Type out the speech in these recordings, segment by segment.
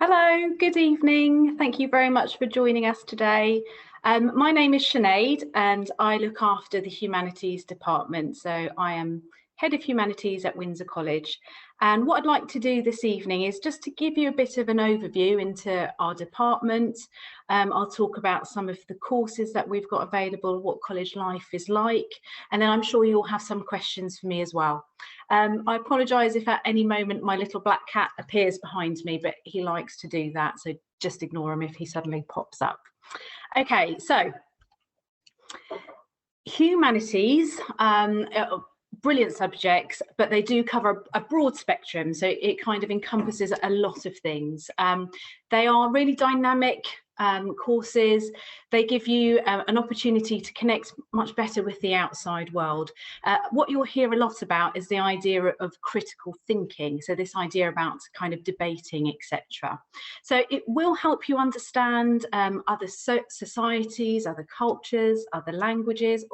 Hello, good evening. Thank you very much for joining us today. My name is Sinead and I look after the Humanities department. So I am Head of Humanities at Windsor College. And what I'd like to do this evening is just to give you a bit of an overview into our department. I'll talk about some of the courses that we've got available, what college life is like, and then I'm sure you'll have some questions for me as well. I apologise if at any moment my little black cat appears behind me, but he likes to do that, so just ignore him if he suddenly pops up. Okay, so humanities, brilliant subjects, but they do cover a broad spectrum, so it kind of encompasses a lot of things. They are really dynamic courses. They give you an opportunity to connect much better with the outside world. What you'll hear a lot about is the idea of critical thinking, so this idea about kind of debating, etc. So it will help you understand other societies, other cultures, other languages,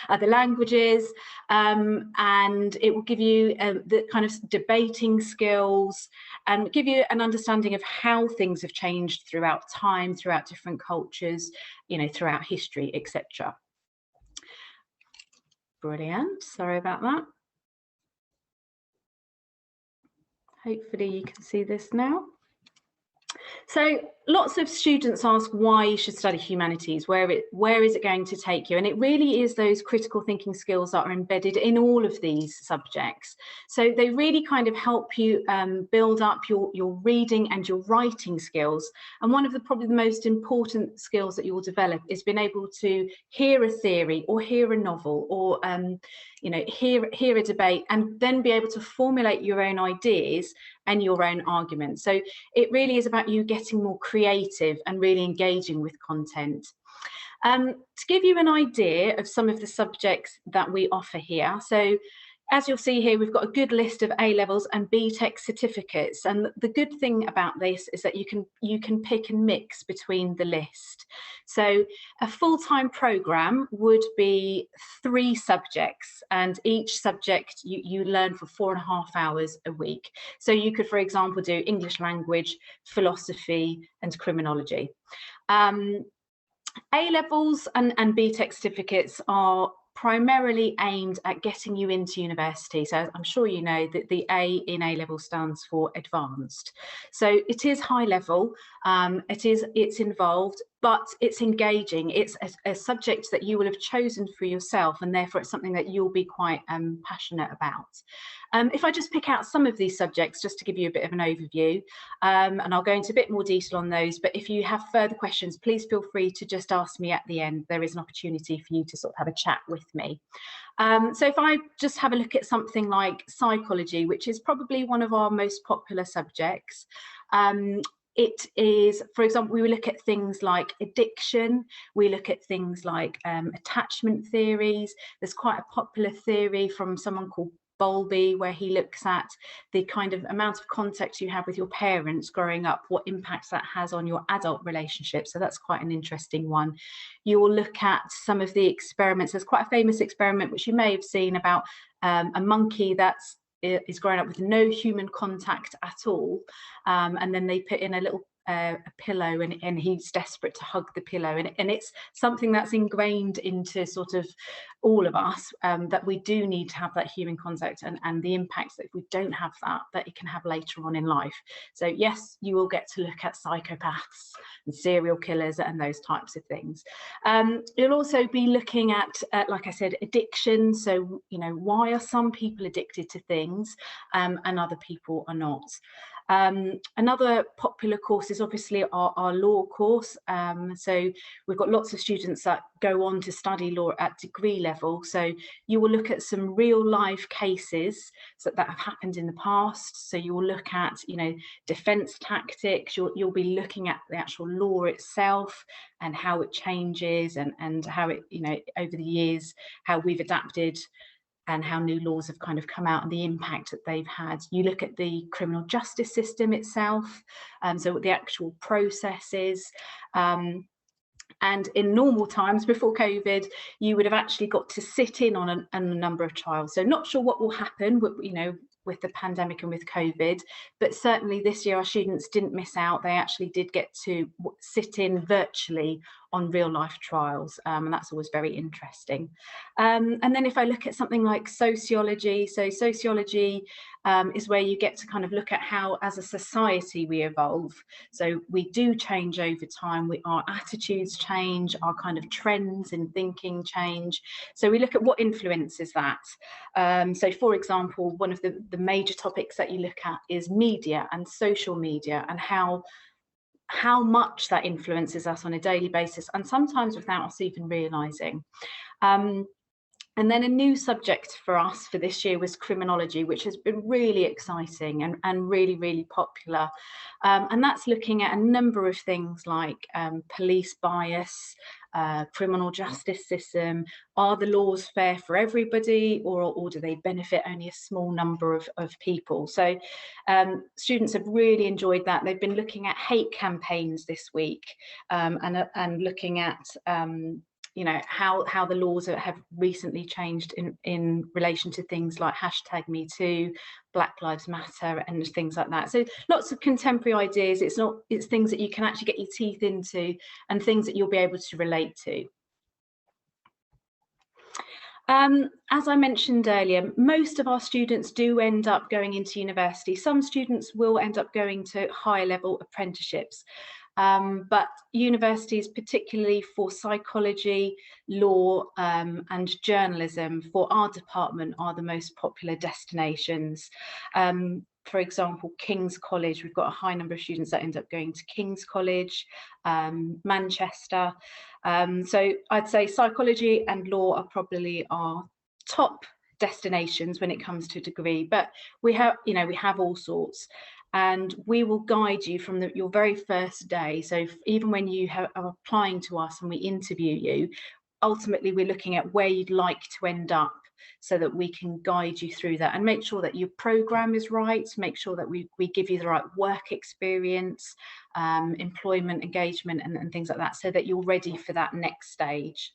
other languages, and it will give you the kind of debating skills and give you an understanding of how things have changed throughout time, throughout different cultures, throughout history, etc. Brilliant. Sorry about that. Hopefully you can see this now. So lots of students ask why you should study humanities, where is it going to take you? And it really is those critical thinking skills that are embedded in all of these subjects. So they really kind of help you build up your reading and your writing skills. And one of probably the most important skills that you will develop is being able to hear a theory or hear a novel or hear a debate and then be able to formulate your own ideas and your own arguments. So it really is about you getting more creative and really engaging with content. To give you an idea of some of the subjects that we offer here, so as you'll see here, we've got a good list of A Levels and BTEC certificates. And the good thing about this is that you can pick and mix between the list. So a full-time programme would be 3 subjects, and each subject you learn for 4.5 hours a week. So you could, for example, do English language, philosophy, and criminology. A Levels and BTEC certificates are primarily aimed at getting you into university. So I'm sure you know that the A in A level stands for advanced. So it is high level, it's involved, but it's engaging. It's a subject that you will have chosen for yourself, and therefore it's something that you'll be quite passionate about. If I just pick out some of these subjects just to give you a bit of an overview, and I'll go into a bit more detail on those, but if you have further questions, please feel free to just ask me at the end. There is an opportunity for you to sort of have a chat with me. So if I just have a look at something like psychology, which is probably one of our most popular subjects, it is, for example, we will look at things like addiction, we look at things like attachment theories. There's quite a popular theory from someone called Bowlby, where he looks at the kind of amount of contact you have with your parents growing up, what impacts that has on your adult relationship. So that's quite an interesting one. You will look at some of the experiments. There's quite a famous experiment which you may have seen about a monkey that's is growing up with no human contact at all, and then they put in a little a pillow, and he's desperate to hug the pillow, and it's something that's ingrained into sort of all of us, that we do need to have that human contact, and the impacts that if we don't have that it can have later on in life. So yes, you will get to look at psychopaths and serial killers and those types of things. You'll also be looking at like I said, addiction. So why are some people addicted to things and other people are not? Another popular course is obviously our law course. So we've got lots of students that go on to study law at degree level. So you will look at some real life cases that have happened in the past. So you will look at, defence tactics. You'll be looking at the actual law itself and how it changes and how it, over the years, how we've adapted and how new laws have kind of come out and the impact that they've had. You look at the criminal justice system itself, so what the actual processes. And in normal times, before COVID, you would have actually got to sit in on a number of trials. So not sure what will happen, but, with the pandemic and with COVID, but certainly this year our students didn't miss out. They actually did get to sit in virtually on real life trials, and that's always very interesting. And then if I look at something like sociology, so sociology is where you get to kind of look at how as a society we evolve. So we do change over time, our attitudes change, our kind of trends in thinking change. So we look at what influences that. So for example, one of the major topics that you look at is media and social media, and how much that influences us on a daily basis, and sometimes without us even realizing. And then a new subject for us for this year was criminology, which has been really exciting and really, really popular. And that's looking at a number of things like police bias, criminal justice system. Are the laws fair for everybody, or do they benefit only a small number of people? So students have really enjoyed that. They've been looking at hate campaigns this week, and looking at you know, how the laws have recently changed in relation to things like #MeToo, Black Lives Matter, and things like that. So lots of contemporary ideas. It's things that you can actually get your teeth into, and things that you'll be able to relate to. As I mentioned earlier, most of our students do end up going into university. Some students will end up going to higher level apprenticeships. But universities, particularly for psychology, law, and journalism, for our department, are the most popular destinations. For example, King's College, we've got a high number of students that end up going to King's College, Manchester. So I'd say psychology and law are probably our top destinations when it comes to degree, but we have all sorts. And we will guide you from your very first day. So even when you are applying to us and we interview you, ultimately we're looking at where you'd like to end up, so that we can guide you through that and make sure that your program is right, make sure that we give you the right work experience, employment engagement, and things like that, so that you're ready for that next stage.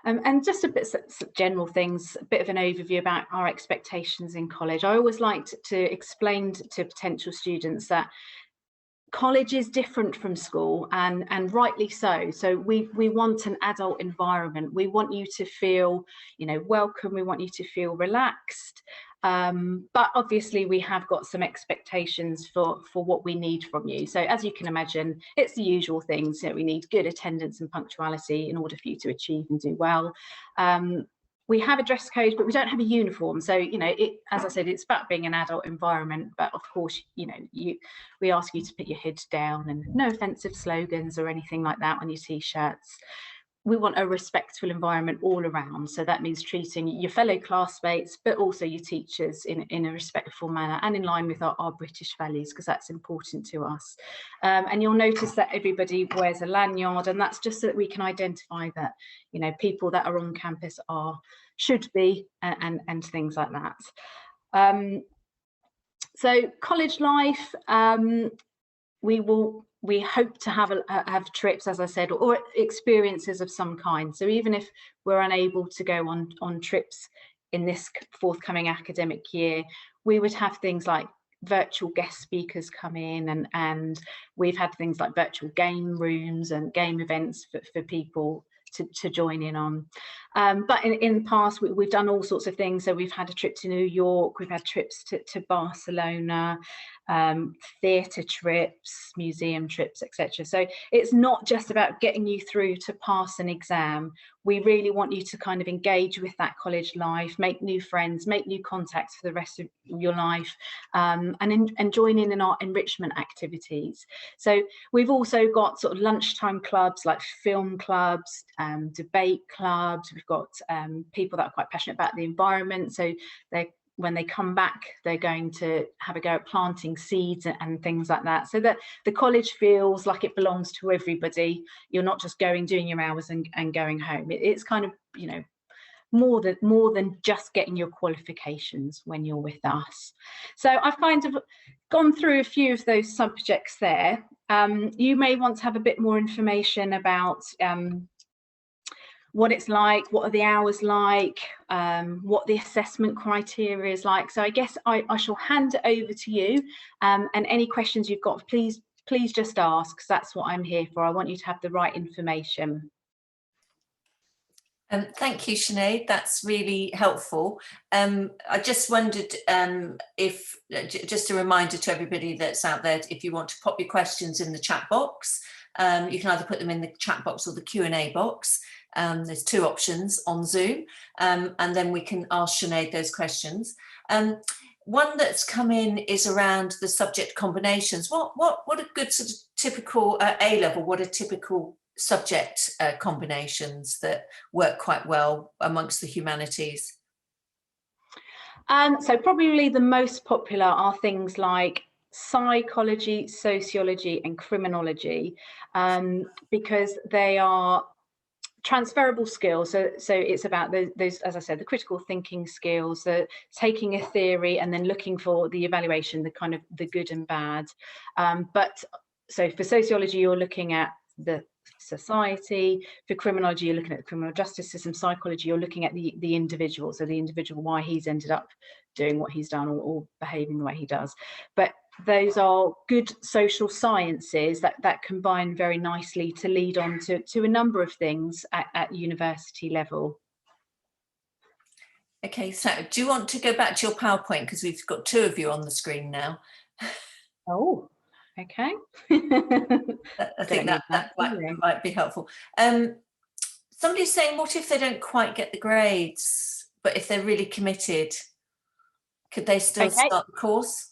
And just a bit of general things, a bit of an overview about our expectations in college. I always like to explain to potential students that college is different from school, and rightly so. So we want an adult environment. We want you to feel, you know, welcome. We want you to feel relaxed. But obviously we have got some expectations for what we need from you. So as you can imagine, it's the usual things. You know, we need good attendance and punctuality in order for you to achieve and do well. We have a dress code, but we don't have a uniform. So, you know, as I said, it's about being an adult environment. But of course, you know, we ask you to put your head down, and no offensive slogans or anything like that on your T-shirts. We want a respectful environment all around. So that means treating your fellow classmates, but also your teachers in a respectful manner and in line with our British values, because that's important to us. And you'll notice that everybody wears a lanyard, and that's just so that we can identify that, you know, people that are on campus should be, and things like that. So college life, we hope to have trips, as I said, or experiences of some kind. So even if we're unable to go on trips in this forthcoming academic year, we would have things like virtual guest speakers come in, and we've had things like virtual game rooms and game events for people to join in on. But in the past, we've done all sorts of things. So we've had a trip to New York, we've had trips to Barcelona, theatre trips, museum trips, etc. So it's not just about getting you through to pass an exam. We really want you to kind of engage with that college life, make new friends, make new contacts for the rest of your life, and join in our enrichment activities. So we've also got sort of lunchtime clubs like film clubs, debate clubs. We've got people that are quite passionate about the environment. So when they come back, they're going to have a go at planting seeds and things like that, so that the college feels like it belongs to everybody. You're not just doing your hours and going home. It's kind of, you know, more than just getting your qualifications when you're with us. So I've kind of gone through a few of those subjects there. You may want to have a bit more information about what it's like, what are the hours like, what the assessment criteria is like. So I guess I shall hand it over to you, and any questions you've got, please just ask, because that's what I'm here for. I want you to have the right information. Thank you, Sinead. That's really helpful. I just wondered if, just a reminder to everybody that's out there, if you want to pop your questions in the chat box, you can either put them in the chat box or the Q&A box. There's two options on Zoom, and then we can ask Sinead those questions. One that's come in is around the subject combinations. What are good sort of typical A-level, what are typical subject combinations that work quite well amongst the humanities? So probably the most popular are things like psychology, sociology and criminology, because they are transferable skills. So it's about those, as I said, the critical thinking skills, the taking a theory and then looking for the evaluation, the kind of the good and bad. But so for sociology, you're looking at the society. For criminology, you're looking at the criminal justice system. Psychology, you're looking at the individual, so the individual, why he's ended up doing what he's done, or behaving the way he does. But those are good social sciences that combine very nicely to lead on to a number of things at university level. Okay, so do you want to go back to your PowerPoint, because we've got two of you on the screen now? Oh, okay. I think that might be helpful. Somebody's saying, what if they don't quite get the grades, but if they're really committed, could they still start the course?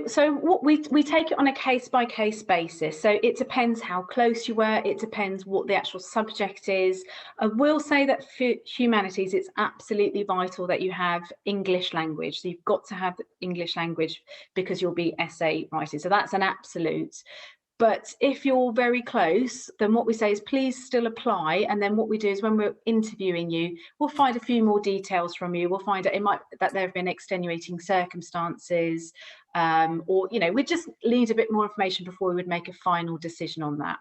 So what we take it on a case-by-case basis. So it depends how close you were, it depends what the actual subject is. I will say that for humanities, it's absolutely vital that you have English language. So you've got to have English language because you'll be essay writing. So that's an absolute. But if you're very close, then what we say is please still apply. And then what we do is when we're interviewing you, we'll find a few more details from you. We'll find that there have been extenuating circumstances, or, you know, we just need a bit more information before we would make a final decision on that.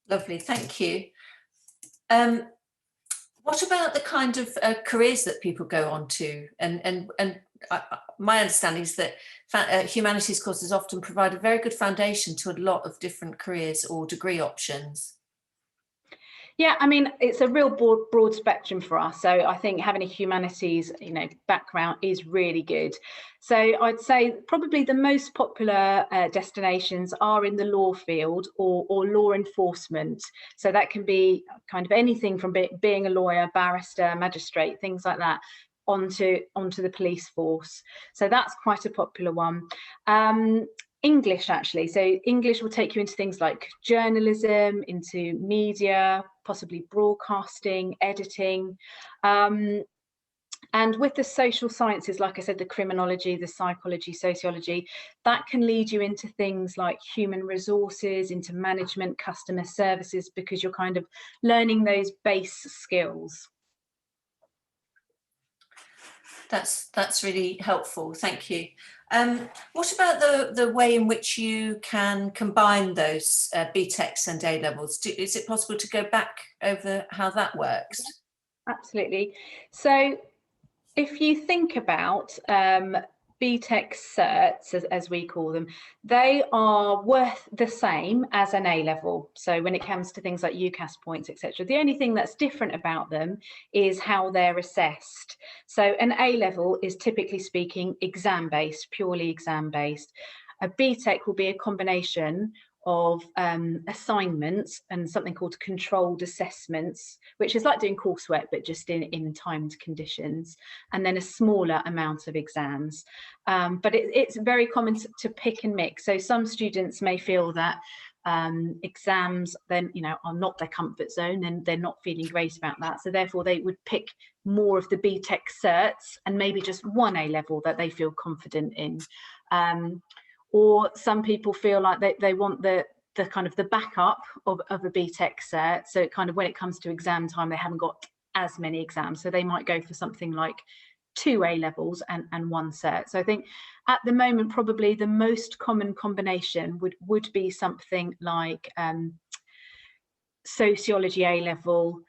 Lovely, thank you. What about the kind of careers that people go on to? And my understanding is that humanities courses often provide a very good foundation to a lot of different careers or degree options. Yeah, I mean, it's a real broad spectrum for us. So I think having a humanities, you know, background is really good. So I'd say probably the most popular destinations are in the law field or law enforcement. So that can be kind of anything from being a lawyer, barrister, magistrate, things like that, onto the police force. So that's quite a popular one. English, actually. So English will take you into things like journalism, into media, possibly broadcasting, editing. And with the social sciences, like I said, the criminology, the psychology, sociology, that can lead you into things like human resources, into management, customer services, because you're kind of learning those base skills. That's really helpful, thank you. What about the way in which you can combine those BTECs and A levels? Is it possible to go back over how that works? Absolutely. So if you think about BTEC certs, as we call them, they are worth the same as an A level. So when it comes to things like UCAS points, etc., the only thing that's different about them is how they're assessed. So an A level is, typically speaking, exam based, purely exam based. A BTEC will be a combination of assignments and something called controlled assessments, which is like doing coursework but just in timed conditions, and then a smaller amount of exams. But it's very common to pick and mix. So some students may feel that exams then, you know, are not their comfort zone and they're not feeling great about that, so therefore they would pick more of the BTEC certs and maybe just one A level that they feel confident in. Or some people feel like they want the kind of the backup of a BTEC cert. So kind of when it comes to exam time, they haven't got as many exams. So they might go for something like 2 A levels and 1 cert. So I think at the moment, probably the most common combination would be something like sociology A level,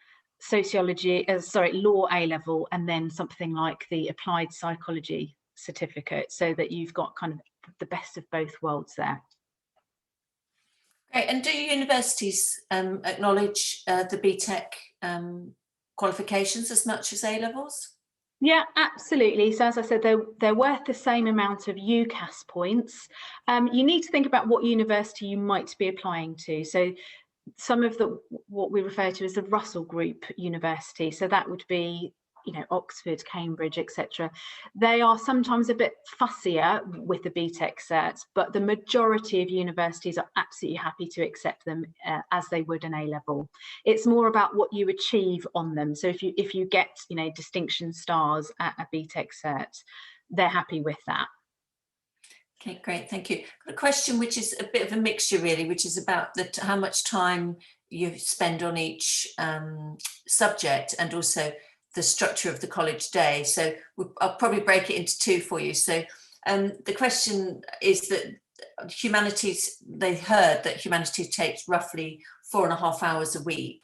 law A level, and then something like the applied psychology certificate, so that you've got kind of the best of both worlds there. Great. And do universities acknowledge the BTEC qualifications as much as A levels? Yeah, absolutely. So as I said, they're worth the same amount of UCAS points. You need to think about what university you might be applying to. So some of what we refer to as the Russell Group university, so that would be, you know, Oxford, Cambridge, etc. They are sometimes a bit fussier with the BTEC certs, but the majority of universities are absolutely happy to accept them as they would an A level. It's more about what you achieve on them. So if you get, you know, distinction stars at a BTEC cert, they're happy with that. Okay, great, thank you. Got a question which is a bit of a mixture really, which is about how much time you spend on each subject, and also the structure of the college day. So I'll probably break it into two for you. So the question is that humanities, they heard that humanities takes roughly 4.5 hours a week.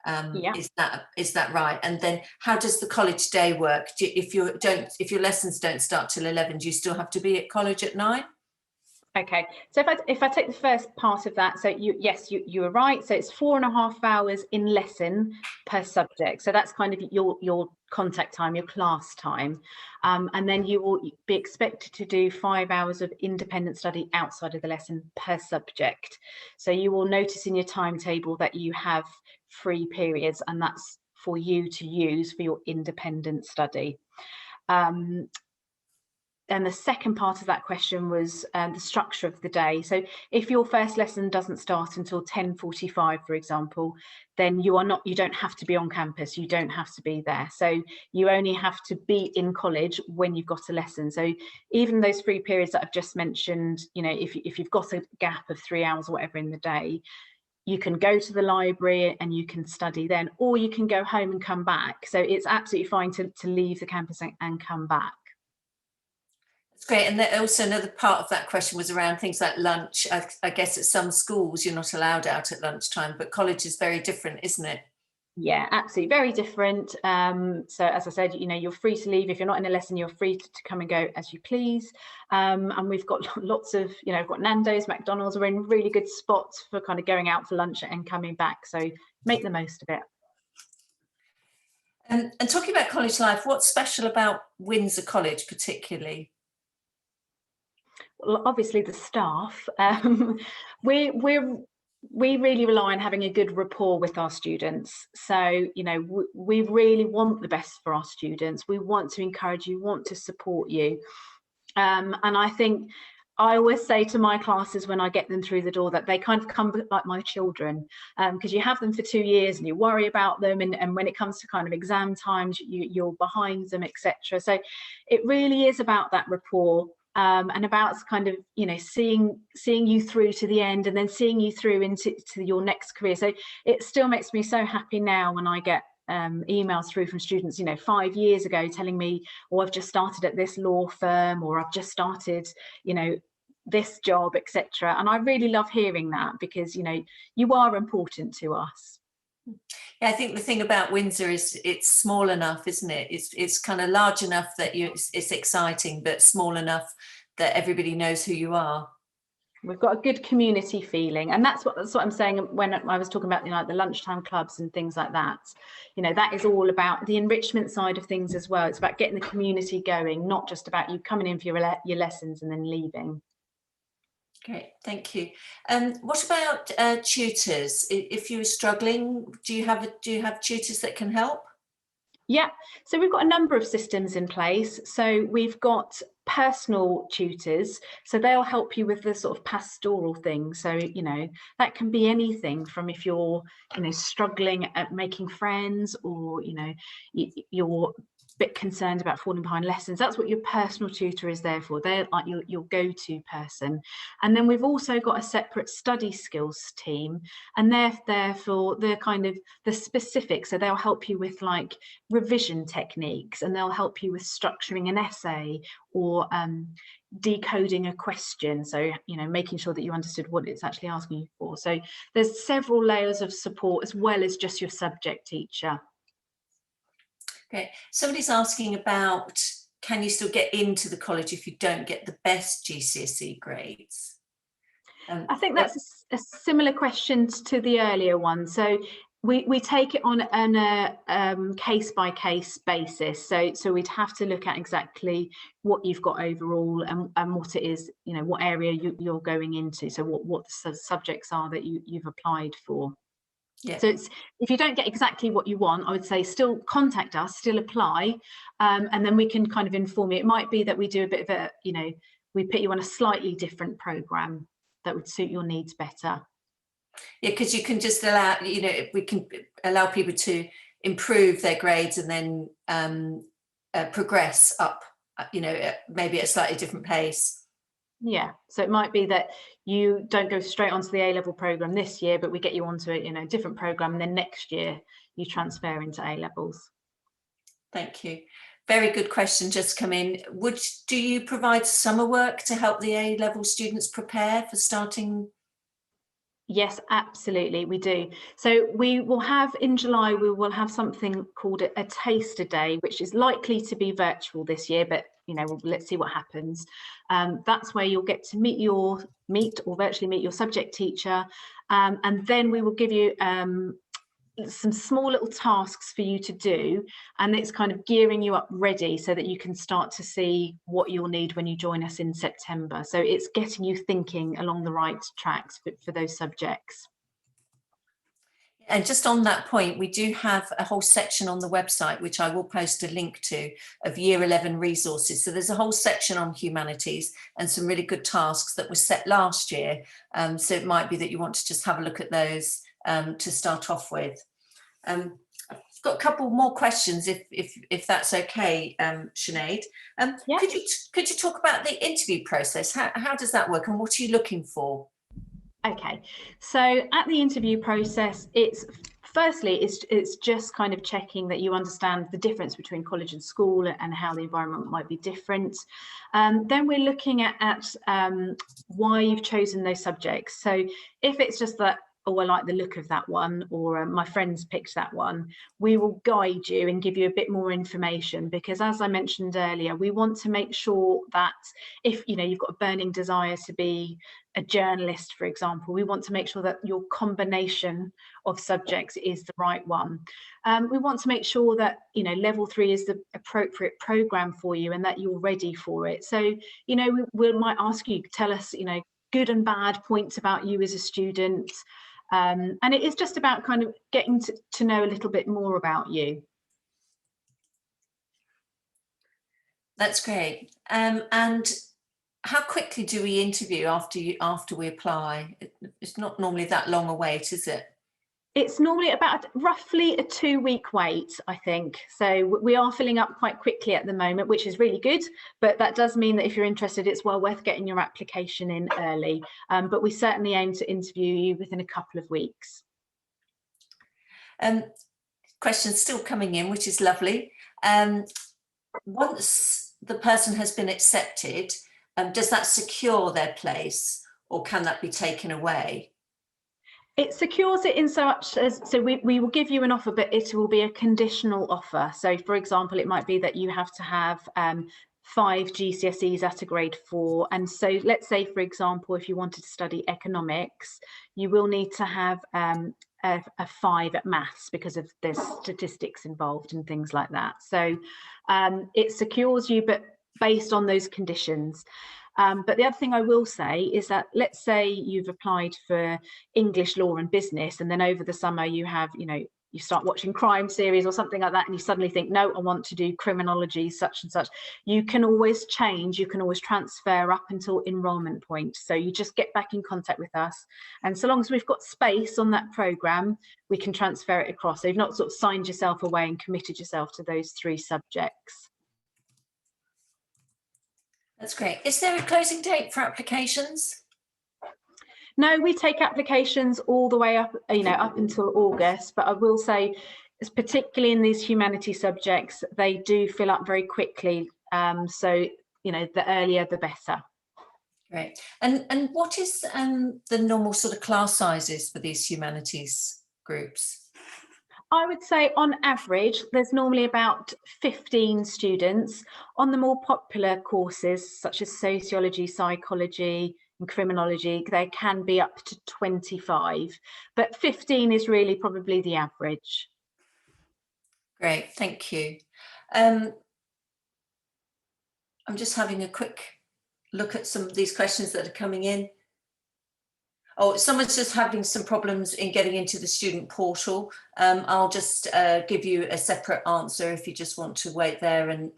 Yeah. Is that right? And then how does the college day work? If your lessons don't start till 11, do you still have to be at college at 9? Okay, so if I take the first part of that, so you were right. So it's 4.5 hours in lesson per subject. So that's kind of your contact time, your class time, and then you will be expected to do 5 hours of independent study outside of the lesson per subject. So you will notice in your timetable that you have free periods, and that's for you to use for your independent study. And the second part of that question was the structure of the day. So if your first lesson doesn't start until 10:45, for example, then you don't have to be on campus, you don't have to be there. So you only have to be in college when you've got a lesson. So even those free periods that I've just mentioned, you know, if you've got a gap of 3 hours or whatever in the day, you can go to the library and you can study then, or you can go home and come back. So it's absolutely fine to leave the campus and come back. Great. And then also another part of that question was around things like lunch. I guess at some schools you're not allowed out at lunchtime, but college is very different, isn't it? Yeah, absolutely, very different. So as I said, you know, you're free to leave. If you're not in a lesson, you're free to come and go as you please. And we've got lots of, you know, we've got Nando's, McDonald's. We're in really good spots for kind of going out for lunch and coming back. So make the most of it. And talking about college life, what's special about Windsor College particularly? Well, obviously the staff. We really rely on having a good rapport with our students. So, you know, we really want the best for our students. We want to encourage you, want to support you. And I think I always say to my classes when I get them through the door that they kind of come like my children, because you have them for 2 years and you worry about them, and when it comes to kind of exam times, you're behind them, etc. So it really is about that rapport. And about kind of, you know, seeing you through to the end, and then seeing you through into your next career. So it still makes me so happy now when I get emails through from students, you know, 5 years ago telling me, oh, I've just started at this law firm, or I've just started, you know, this job, etc. And I really love hearing that, because, you know, you are important to us. Yeah, I think the thing about Windsor is it's small enough, isn't it? It's kind of large enough that it's exciting, but small enough that everybody knows who you are. We've got a good community feeling, and that's what I'm saying when I was talking about, you know, like the lunchtime clubs and things like that. You know, that is all about the enrichment side of things as well. It's about getting the community going, not just about you coming in for your lessons and then leaving. Great, thank you. What about tutors? If you're struggling, do you have tutors that can help? Yeah, so we've got a number of systems in place. So we've got personal tutors, so they'll help you with the sort of pastoral things. So, you know, that can be anything from if you're, you know, struggling at making friends, or, you know, you're bit concerned about falling behind lessons, that's what your personal tutor is there for. They're like your go-to person. And then we've also got a separate study skills team, and they're there for the kind of the specifics. So they'll help you with like revision techniques, and they'll help you with structuring an essay, or decoding a question, so making sure that you understood what it's actually asking you for. So there's several layers of support as well as just your subject teacher. Okay, somebody's asking about, can you still get into the college if you don't get the best GCSE grades? I think that's a similar question to the earlier one. So we take it on a case-by-case basis. So we'd have to look at exactly what you've got overall, and what it is, what area you're going into. So what the subjects are that you've applied for. Yeah. So if you don't get exactly what you want, I would say still contact us, still apply, and then we can kind of inform you. It might be that we do a bit of a, we put you on a slightly different programme that would suit your needs better. Yeah, because you can just allow, we can allow people to improve their grades and then progress up, maybe at a slightly different pace. Yeah, so it might be that you don't go straight onto the A-level programme this year, but we get you onto a different programme, and then next year you transfer into A-levels. Thank you. Very good question just come in. Do you provide summer work to help the A-level students prepare for starting? Yes, absolutely, we do. So we will have, in July, we will have something called a taster day, which is likely to be virtual this year, but let's see what happens. That's where you'll get to meet or virtually meet your subject teacher, and then we will give you some small little tasks for you to do, and it's kind of gearing you up ready so that you can start to see what you'll need when you join us in September. So it's getting you thinking along the right tracks for those subjects. And just on that point, we do have a whole section on the website, which I will post a link to, of Year 11 resources. So there's a whole section on humanities and some really good tasks that were set last year. So it might be that you want to just have a look at those to start off with. I've got a couple more questions, if that's okay, Sinead. Yeah. Could you talk about the interview process? How does that work, and what are you looking for? Okay, so at the interview process, it's just kind of checking that you understand the difference between college and school and how the environment might be different. Then we're looking at why you've chosen those subjects. So if it's just that, oh, I like the look of that one, or my friends picked that one, we will guide you and give you a bit more information, because as I mentioned earlier, we want to make sure that if you've got a burning desire to be a journalist, for example, we want to make sure that your combination of subjects is the right one. We want to make sure that level 3 is the appropriate programme for you and that you're ready for it. So we might ask you, tell us good and bad points about you as a student. And it is just about kind of getting to know a little bit more about you. That's great. And how quickly do we interview after we apply? It's not normally that long a wait, is it? It's normally about roughly a 2-week wait, I think. So we are filling up quite quickly at the moment, which is really good. But that does mean that if you're interested, it's well worth getting your application in early. But we certainly aim to interview you within a couple of weeks. Questions still coming in, which is lovely. Once the person has been accepted, does that secure their place, or can that be taken away? It secures it in so much as, so we will give you an offer, but it will be a conditional offer. So for example, it might be that you have to have 5 GCSEs at a grade 4. And so let's say, for example, if you wanted to study economics, you will need to have a 5 at maths because of the statistics involved and things like that. So it secures you, but based on those conditions. But the other thing I will say is that, let's say you've applied for English, law and business, and then over the summer you have, you start watching crime series or something like that, and you suddenly think, no, I want to do criminology, such and such. You can always change, you can always transfer up until enrolment point. So you just get back in contact with us. And so long as we've got space on that programme, we can transfer it across. So you've not sort of signed yourself away and committed yourself to those 3 subjects. That's great. Is there a closing date for applications? No, we take applications all the way up, up until August. But I will say, particularly in these humanities subjects, they do fill up very quickly. So, the earlier, the better. Great. And what is the normal sort of class sizes for these humanities groups? I would say on average, there's normally about 15 students. On the more popular courses, such as sociology, psychology, and criminology, there can be up to 25, but 15 is really probably the average. Great, thank you. I'm just having a quick look at some of these questions that are coming in. Oh, someone's just having some problems in getting into the student portal. I'll just give you a separate answer if you just want to wait there and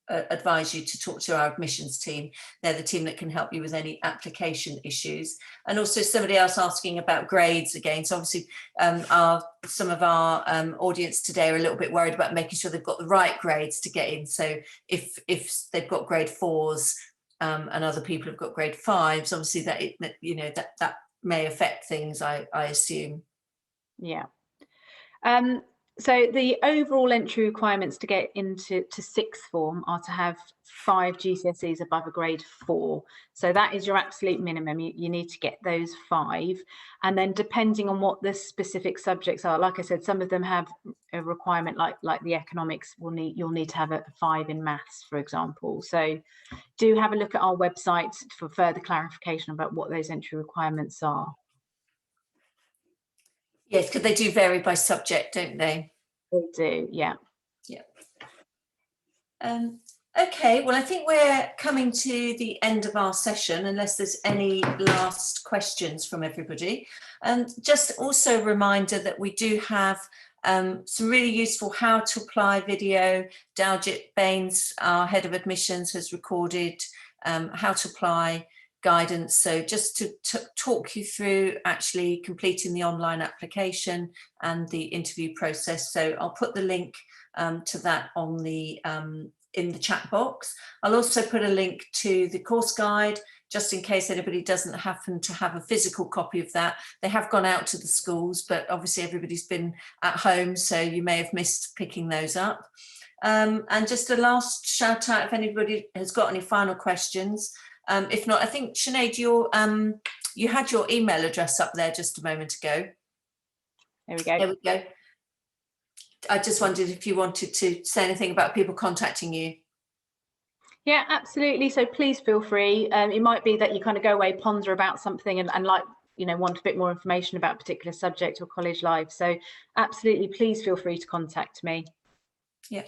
advise you to talk to our admissions team. They're the team that can help you with any application issues. And also somebody else asking about grades again. So obviously some of our audience today are a little bit worried about making sure they've got the right grades to get in. So if they've got grade 4s, and other people have got grade 5s, obviously that may affect things, I assume. Yeah. So the overall entry requirements to get into sixth form are to have 5 GCSEs above a grade 4. So that is your absolute minimum. You need to get those 5. And then depending on what the specific subjects are, like I said, some of them have a requirement like the economics you'll need to have a 5 in maths, for example. So do have a look at our website for further clarification about what those entry requirements are. Yes, because they do vary by subject, don't they? They do, yeah. Yeah. Okay, well, I think we're coming to the end of our session, unless there's any last questions from everybody. And just also a reminder that we do have some really useful how to apply video. Daljit Baines, our head of admissions, has recorded how to apply guidance. So just to talk you through actually completing the online application and the interview process. So I'll put the link to that on the in the chat box. I'll also put a link to the course guide, just in case anybody doesn't happen to have a physical copy of that. They have gone out to the schools, but obviously everybody's been at home, so you may have missed picking those up. And just a last shout out if anybody has got any final questions. If not, I think, Sinead, you had your email address up there just a moment ago. There we go. There we go. I just wondered if you wanted to say anything about people contacting you. Yeah, absolutely. So please feel free. It might be that you kind of go away, ponder about something and like, want a bit more information about a particular subject or college life. So absolutely, please feel free to contact me. Yeah,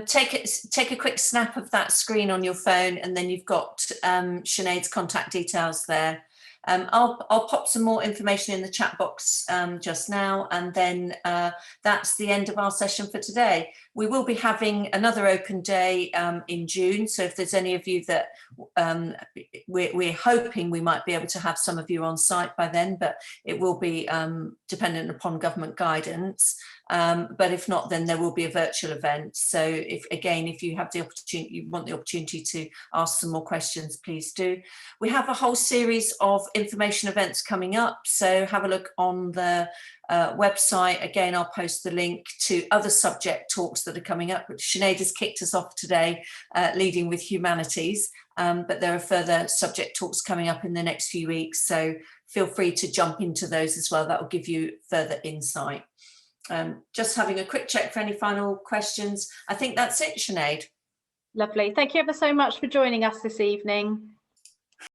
take a quick snap of that screen on your phone, and then you've got Sinead's contact details there. I'll pop some more information in the chat box just now, and then that's the end of our session for today. We will be having another open day in June, so if there's any of you that we're hoping we might be able to have some of you on site by then, but it will be dependent upon government guidance. But if not, then there will be a virtual event. So if you have the opportunity, you want the opportunity to ask some more questions, please do. We have a whole series of information events coming up, so have a look on the website. Again, I'll post the link to other subject talks that are coming up. Sinead has kicked us off today, leading with humanities, but there are further subject talks coming up in the next few weeks, so feel free to jump into those as well. That will give you further insight. Just having a quick check for any final questions. I think that's it, Sinead. Lovely. Thank you ever so much for joining us this evening.